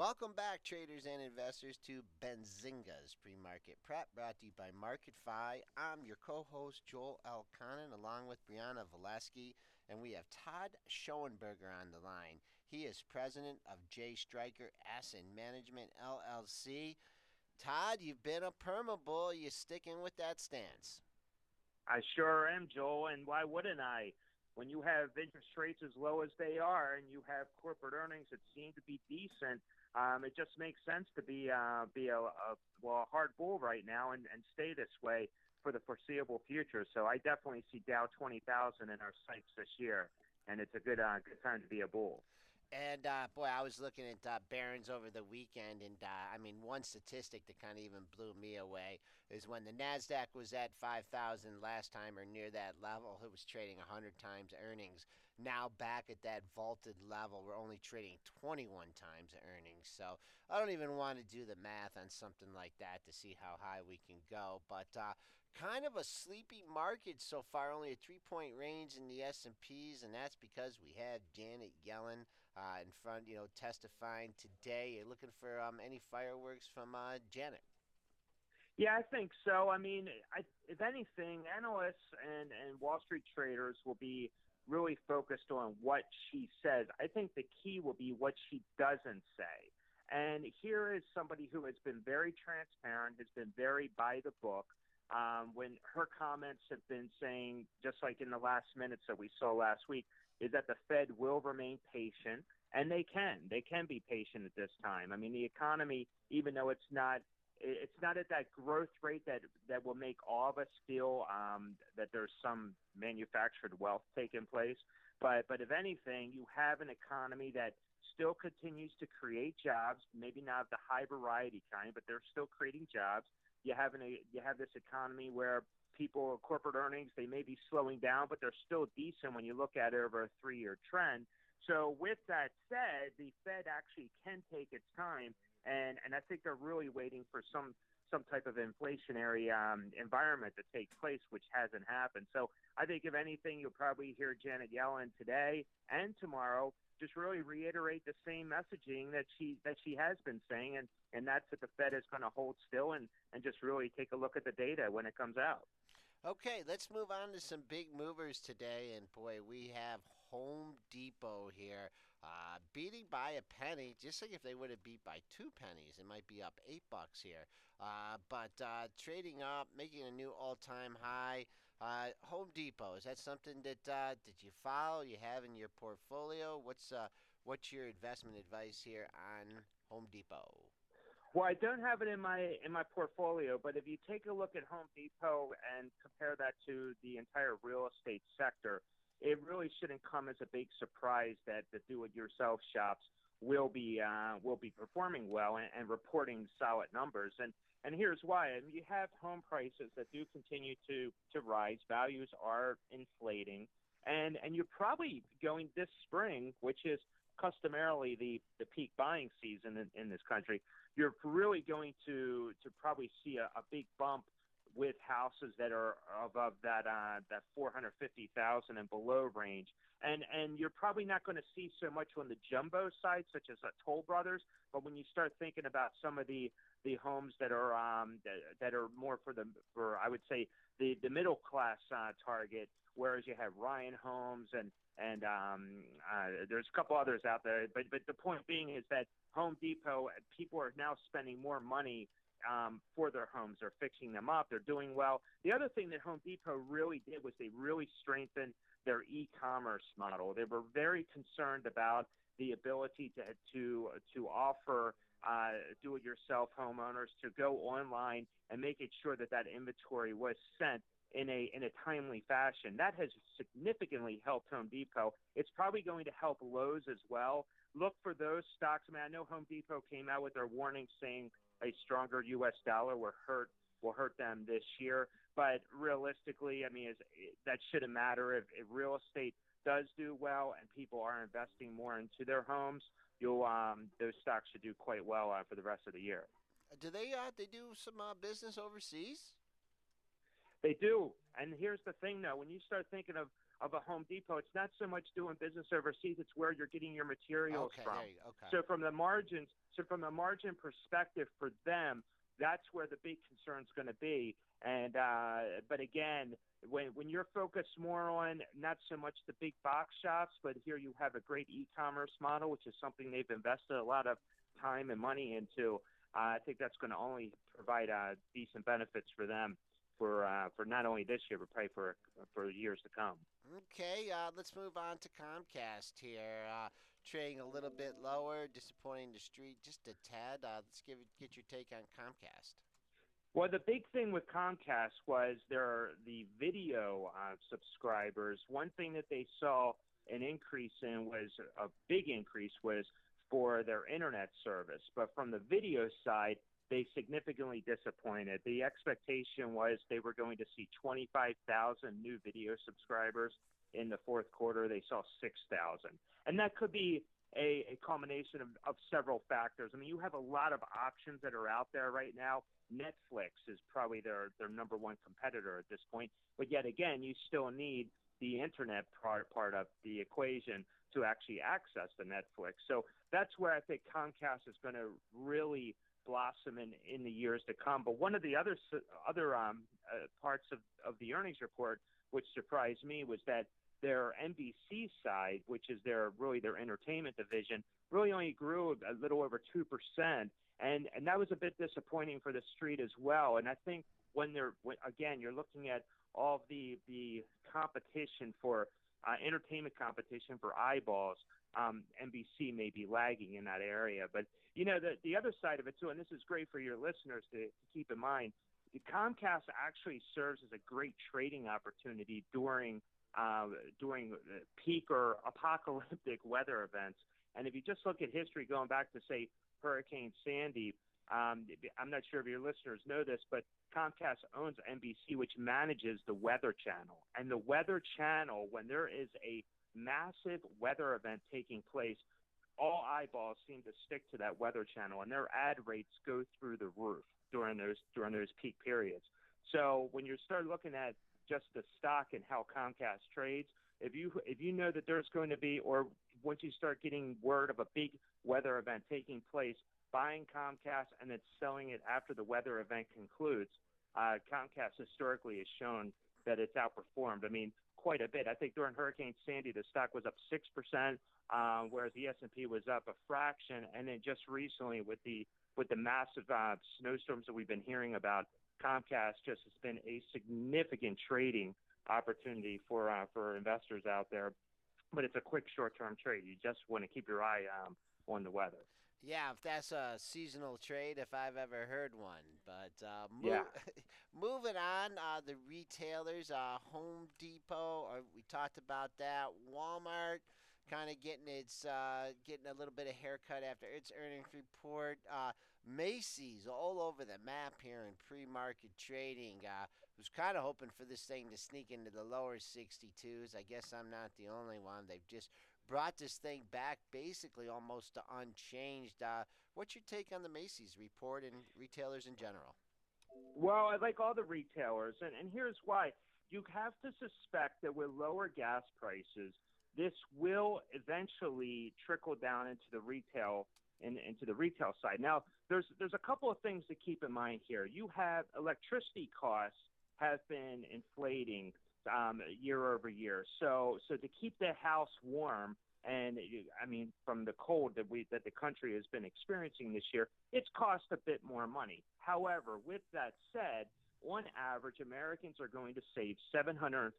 Welcome back, traders and investors, to Benzinga's pre-market prep, brought to you by MarketFi. I'm your co-host Joel L. Connon, along with Brianna Valesky, and we have Todd Schoenberger on the line. He is president of Streicher Asset Management LLC. Todd, you've been a permabull. You sticking with that stance? I sure am, Joel, and why wouldn't I? When you have interest rates as low as they are and you have corporate earnings that seem to be decent, it just makes sense to be a hard bull right now and stay this way for the foreseeable future. So I definitely see Dow 20,000 in our sights this year, and it's a good time to be a bull. And boy, I was looking at Barron's over the weekend, and I mean, one statistic that kind of even blew me away is when the Nasdaq was at 5,000 last time or near that level, it was trading 100 times earnings. Now back at that vaulted level, we're only trading 21 times earnings. So I don't even want to do the math on something like that to see how high we can go. But kind of a sleepy market so far, only a 3-point range in the S&Ps, and that's because we had Janet Yellen in front, testifying today. You're looking for any fireworks from Janet? Yeah, I think so. I mean, if anything, analysts and Wall Street traders will be really focused on what she says. I think the key will be what she doesn't say. And here is somebody who has been very transparent, has been very by the book. When her comments have been saying, just like in the last minutes that we saw last week, is that the Fed will remain patient, and they can. They can be patient at this time. I mean, the economy, even though it's not at that growth rate that will make all of us feel that there's some manufactured wealth taking place. But if anything, you have an economy that still continues to create jobs, maybe not the high variety kind, but they're still creating jobs. You have this economy where corporate earnings, they may be slowing down, but they're still decent when you look at it over a 3-year trend. So with that said, the Fed actually can take its time, and I think they're really waiting for some type of inflationary environment to take place, which hasn't happened. So I think if anything, you'll probably hear Janet Yellen today and tomorrow just really reiterate the same messaging that she has been saying, and that's that the Fed is going to hold still and just really take a look at the data when it comes out. Okay, let's move on to some big movers today. And boy, we have Home Depot here beating by a penny. Just like if they would have beat by 2 pennies, it might be up $8 here. But trading up, making a new all-time high. Home Depot, is that something that you follow, you have in your portfolio? What's your investment advice here on Home Depot? Well, I don't have it in my portfolio, but if you take a look at Home Depot and compare that to the entire real estate sector, it really shouldn't come as a big surprise that the do-it-yourself shops will be performing well and reporting solid numbers. And here's why. I mean, you have home prices that do continue to rise. Values are inflating, and you're probably going this spring, which is customarily the peak buying season in this country. You're really going to probably see a big bump with houses that are above that 450,000 and below range, and you're probably not going to see so much on the jumbo side, such as a Toll Brothers. But when you start thinking about some of the homes that are more for I would say the middle class target, whereas you have Ryan Homes and there's a couple others out there. But the point being is that Home Depot, people are now spending more money for their homes. They're fixing them up. They're doing well. The other thing that Home Depot really did was they really strengthened their e-commerce model. They were very concerned about the ability to offer do-it-yourself homeowners to go online and making sure that inventory was sent in a timely fashion. That has significantly helped Home Depot. It's probably going to help Lowe's as well. Look for those stocks. I mean, I know Home Depot came out with their warning saying a stronger U.S. dollar will hurt them this year. But realistically, I mean, that shouldn't matter. If real estate does do well and people are investing more into their homes, those stocks should do quite well for the rest of the year. Do they do some business overseas? They do. And here's the thing, though. When you start thinking of a Home Depot, it's not so much doing business overseas. It's where you're getting your materials Okay, from. there you go. Okay. So from the margin perspective for them, that's where the big concern is going to be. And but again, when you're focused more on not so much the big box shops, but here you have a great e-commerce model, which is something they've invested a lot of time and money into. I think that's going to only provide decent benefits for them for not only this year, but probably for years to come. Okay, let's move on to Comcast here. Trading a little bit lower, disappointing the street just a tad. Get your take on Comcast. Well, the big thing with Comcast was the video subscribers. One thing that they saw an increase in was a big increase was for their internet service. But from the video side, they significantly disappointed. The expectation was they were going to see 25,000 new video subscribers. In the fourth quarter, they saw 6,000. And that could be a combination of several factors. I mean, you have a lot of options that are out there right now. Netflix is probably their number one competitor at this point. But yet again, you still need the internet part of the equation to actually access the Netflix. So that's where I think Comcast is going to really blossom in the years to come. But one of the other parts of the earnings report, which surprised me, was that their NBC side, which is their entertainment division, really only grew a little over 2%. And that was a bit disappointing for the street as well. And I think when again, you're looking at all of the competition for entertainment competition for eyeballs, NBC may be lagging in that area. But, you know, the other side of it, too, and this is great for your listeners to keep in mind, Comcast actually serves as a great trading opportunity during peak or apocalyptic weather events. And if you just look at history going back to, say, Hurricane Sandy, I'm not sure if your listeners know this, but Comcast owns NBC, which manages the Weather Channel. And the Weather Channel, when there is a massive weather event taking place, all eyeballs seem to stick to that Weather Channel, and their ad rates go through the roof during those peak periods. So when you start looking at just the stock and how Comcast trades, if you know that there's going to be, or once you start getting word of a big weather event taking place, buying Comcast and then selling it after the weather event concludes, Comcast historically has shown that it's outperformed. I mean, quite a bit. I think during Hurricane Sandy, the stock was up 6%, whereas the S&P was up a fraction. And then just recently, with the massive snowstorms that we've been hearing about, Comcast just has been a significant trading opportunity for investors out there. But it's a quick short-term trade. You just want to keep your eye on the weather. Yeah, if that's a seasonal trade, if I've ever heard one. But Yeah. moving on, the retailers, Home Depot, we talked about that. Walmart kind of getting getting a little bit of haircut after its earnings report. Macy's all over the map here in pre-market trading. Was kind of hoping for this thing to sneak into the lower 62s. I guess I'm not the only one. They've just brought this thing back basically almost to unchanged. What's your take on the Macy's report and retailers in general? Well, I like all the retailers, and here's why. You have to suspect that with lower gas prices, this will eventually trickle down into the retail side. Now, there's a couple of things to keep in mind here. You have electricity costs have been inflating year over year. So to keep the house warm, and I mean from the cold that the country has been experiencing this year, it's cost a bit more money. However, with that said, on average, Americans are going to save $750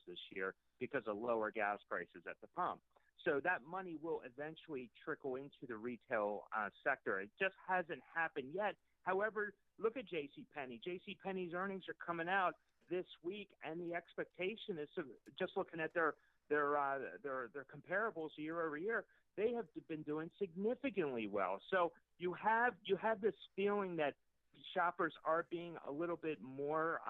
this year because of lower gas prices at the pump. So that money will eventually trickle into the retail sector. It just hasn't happened yet. However, look at JCPenney. JCPenney's earnings are coming out this week, and the expectation is, just looking at their comparables year over year, they have been doing significantly well. So you have this feeling that shoppers are being a little bit more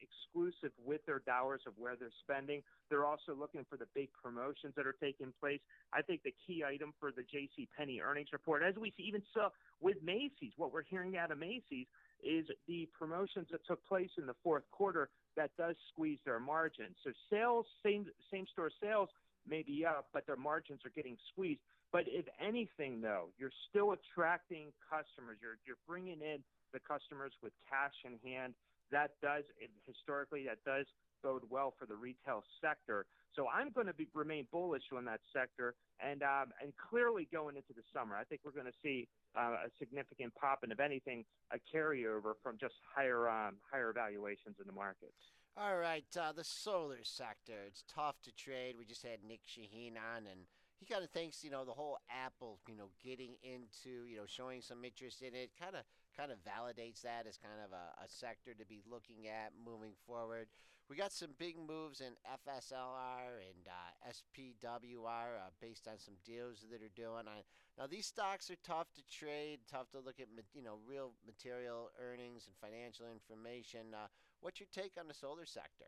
exclusive with their dollars of where they're spending. They're also looking for the big promotions that are taking place. I think the key item for the JCPenney earnings report, as we even saw with Macy's, what we're hearing out of Macy's, is the promotions that took place in the fourth quarter that does squeeze their margins. So sales, same store sales may be up, but their margins are getting squeezed. But if anything, though, you're still attracting customers. You're bringing in the customers with cash in hand. That does historically that does bode well for the retail sector. So I'm going to remain bullish on that sector, and clearly going into the summer, I think we're going to see a significant pop, and if anything, a carryover from just higher valuations in the markets. All right, the solar sector. It's tough to trade. We just had Nick Shaheen on, and he kind of thinks, the whole Apple, getting into, showing some interest in it, kind of validates that as kind of a sector to be looking at moving forward. We got some big moves in FSLR and SPWR based on some deals that are doing. Now these stocks are tough to trade, tough to look at, real material earnings and financial information. What's your take on the solar sector?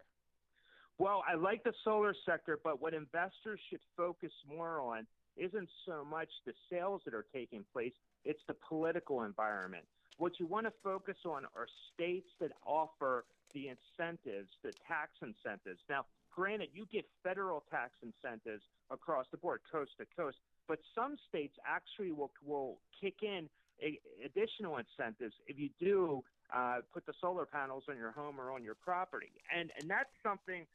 Well, I like the solar sector, but what investors should focus more on isn't so much the sales that are taking place, it's the political environment. What you want to focus on are states that offer the incentives, the tax incentives. Now, granted, you get federal tax incentives across the board, coast to coast, but some states actually will kick in additional incentives if you do put the solar panels on your home or on your property. And that's something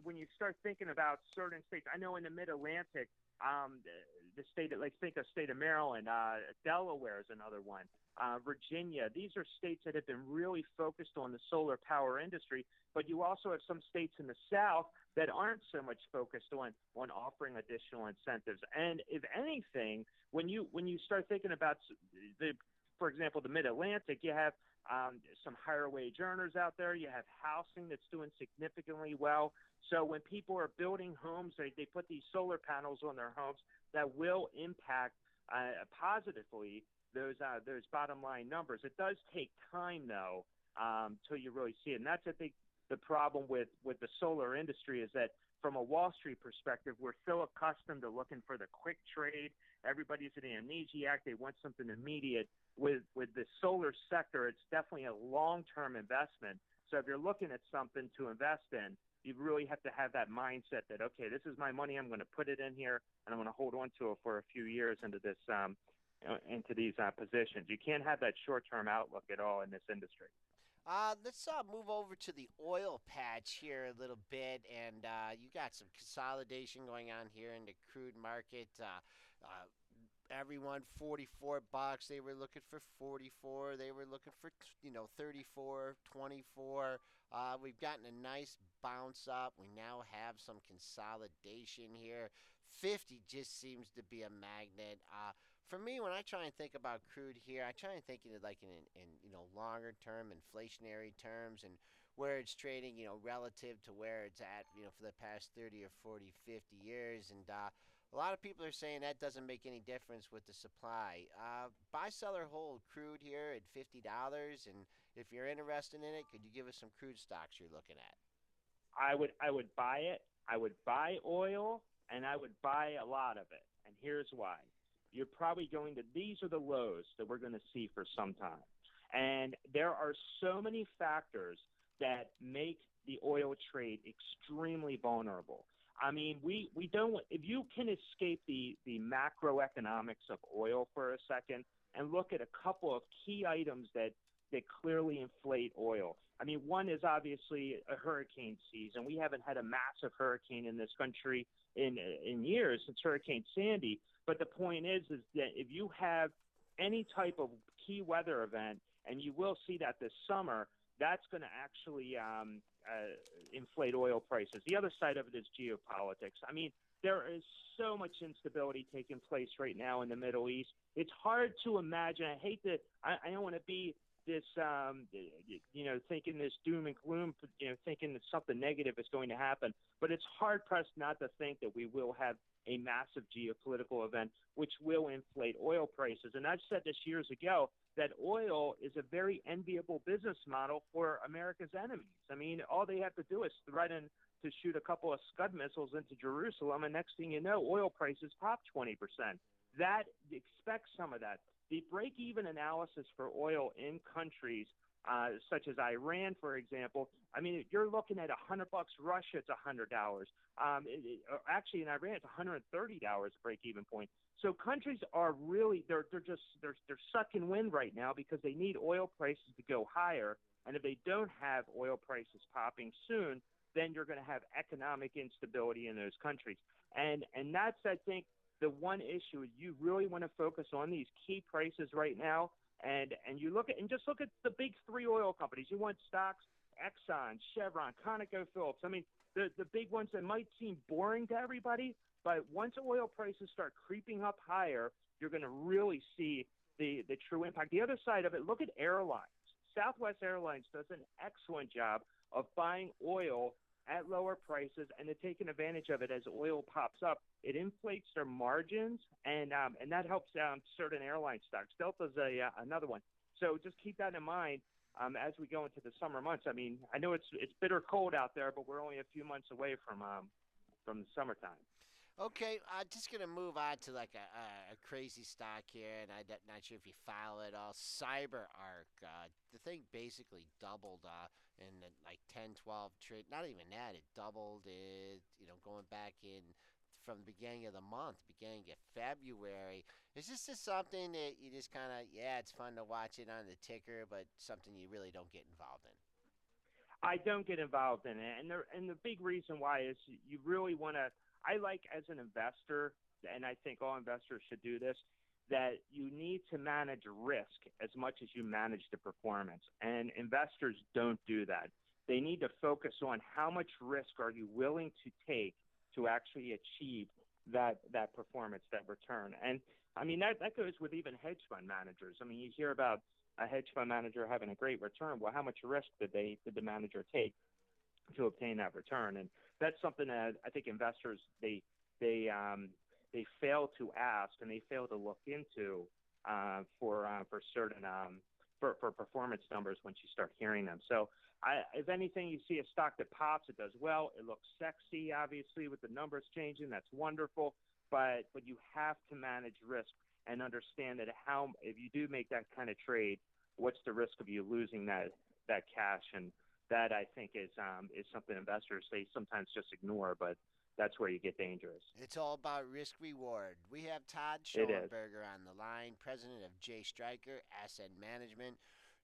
when you start thinking about certain states. I know in the Mid-Atlantic, the state, like think of state of Maryland, Delaware is another one, Virginia. These are states that have been really focused on the solar power industry, but you also have some states in the South that aren't so much focused on offering additional incentives. And if anything, when you start thinking about for example, the Mid-Atlantic, you have some higher wage earners out there. You have housing that's doing significantly well. So when people are building homes, they put these solar panels on their homes that will impact positively those bottom line numbers. It does take time, though, till you really see it. And that's, I think, the problem with the solar industry is that from a Wall Street perspective, we're so accustomed to looking for the quick trade. Everybody's an amnesiac. They want something immediate. With the solar sector, it's definitely a long-term investment. So if you're looking at something to invest in, you really have to have that mindset that, okay, this is my money. I'm going to put it in here, and I'm going to hold on to it for a few years into these positions. You can't have that short-term outlook at all in this industry. Let's move over to the oil patch here a little bit, and you got some consolidation going on here in the crude market. Everyone $44. They were looking for 44. They were looking for 34, 24. We've gotten a nice bounce up. We now have some consolidation here. 50 just seems to be a magnet. For me, when I try and think about crude here, I try and think of it like in longer term inflationary terms and where it's trading, relative to where it's at, for the past 30 or 40, 50 years. And a lot of people are saying that doesn't make any difference with the supply. Buy, sell, or hold crude here at $50. And if you're interested in it, could you give us some crude stocks you're looking at? I would buy it. I would buy oil, and I would buy a lot of it. And here's why. You're probably these are the lows that we're going to see for some time. And there are so many factors that make the oil trade extremely vulnerable. I mean, we don't. If you can escape the macroeconomics of oil for a second and look at a couple of key items that clearly inflate oil. I mean, one is obviously a hurricane season. We haven't had a massive hurricane in this country in years since Hurricane Sandy. But the point is that if you have any type of key weather event, and you will see that this summer, that's going to actually inflate oil prices. The other side of it is geopolitics. I mean, there is so much instability taking place right now in the Middle East. It's hard to imagine. I don't want to be this, thinking this doom and gloom, thinking that something negative is going to happen. But it's hard pressed not to think that we will have a massive geopolitical event which will inflate oil prices. And I've said this years ago that oil is a very enviable business model for America's enemies. I mean, all they have to do is threaten to shoot a couple of Scud missiles into Jerusalem, and next thing you know, oil prices pop 20%. Expect some of that. The break-even analysis for oil in countries such as Iran, for example. I mean, you're looking at $100. Russia, it's $100. Actually, in Iran, it's $130 break even point. So countries are really they're sucking wind right now because they need oil prices to go higher. And if they don't have oil prices popping soon, then you're going to have economic instability in those countries. And that's, I think, the one issue is you really want to focus on these key prices right now. And you look at and just look at the big three oil companies. You want stocks: Exxon, Chevron, ConocoPhillips. I mean, the big ones that might seem boring to everybody, but once oil prices start creeping up higher, you're going to really see the true impact. The other side of it, look at airlines. Southwest Airlines does an excellent job of buying oil at lower prices and then taking advantage of it as oil pops up. It inflates their margins, and that helps certain airline stocks. Delta's another one. So just keep that in mind as we go into the summer months. I mean, I know it's bitter cold out there, but we're only a few months away from the summertime. Okay, I'm just gonna move on to like a crazy stock here, and I'm not sure if you follow it all. CyberArk, the thing basically doubled in like 10, 12 trade. Not even that, it doubled it. Going back in from the beginning of the month, beginning of February. Is this just something that you just kind of, yeah, it's fun to watch it on the ticker, but something you really don't get involved in? I don't get involved in it, and the big reason why is you really want to. I like as an investor, and I think all investors should do this, that you need to manage risk as much as you manage the performance. And investors don't do that. They need to focus on how much risk are you willing to take to actually achieve that performance, that return. And I mean that goes with even hedge fund managers. I mean, you hear about a hedge fund manager having a great return. Well, how much risk did the manager take to obtain that return? And that's something that I think investors they fail to ask and they fail to look into for certain for performance numbers once you start hearing them. So if anything, you see a stock that pops, it does well, it looks sexy, obviously with the numbers changing, that's wonderful. But you have to manage risk and understand that how if you do make that kind of trade, what's the risk of you losing that cash? And that I think is something investors they sometimes just ignore, but that's where you get dangerous. It's all about risk reward. We have Todd It is. Schoenberger on the line, president of J Streicher Asset Management,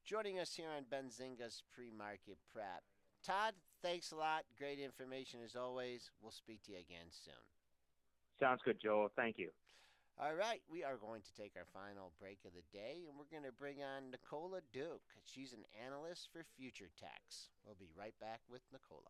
joining us here on Benzinga's pre-market prep. Todd, thanks a lot. Great information as always. We'll speak to you again soon. Sounds good, Joel. Thank you. All right, we are going to take our final break of the day, and we're going to bring on Nicola Duke. She's an analyst for Future Tax. We'll be right back with Nicola.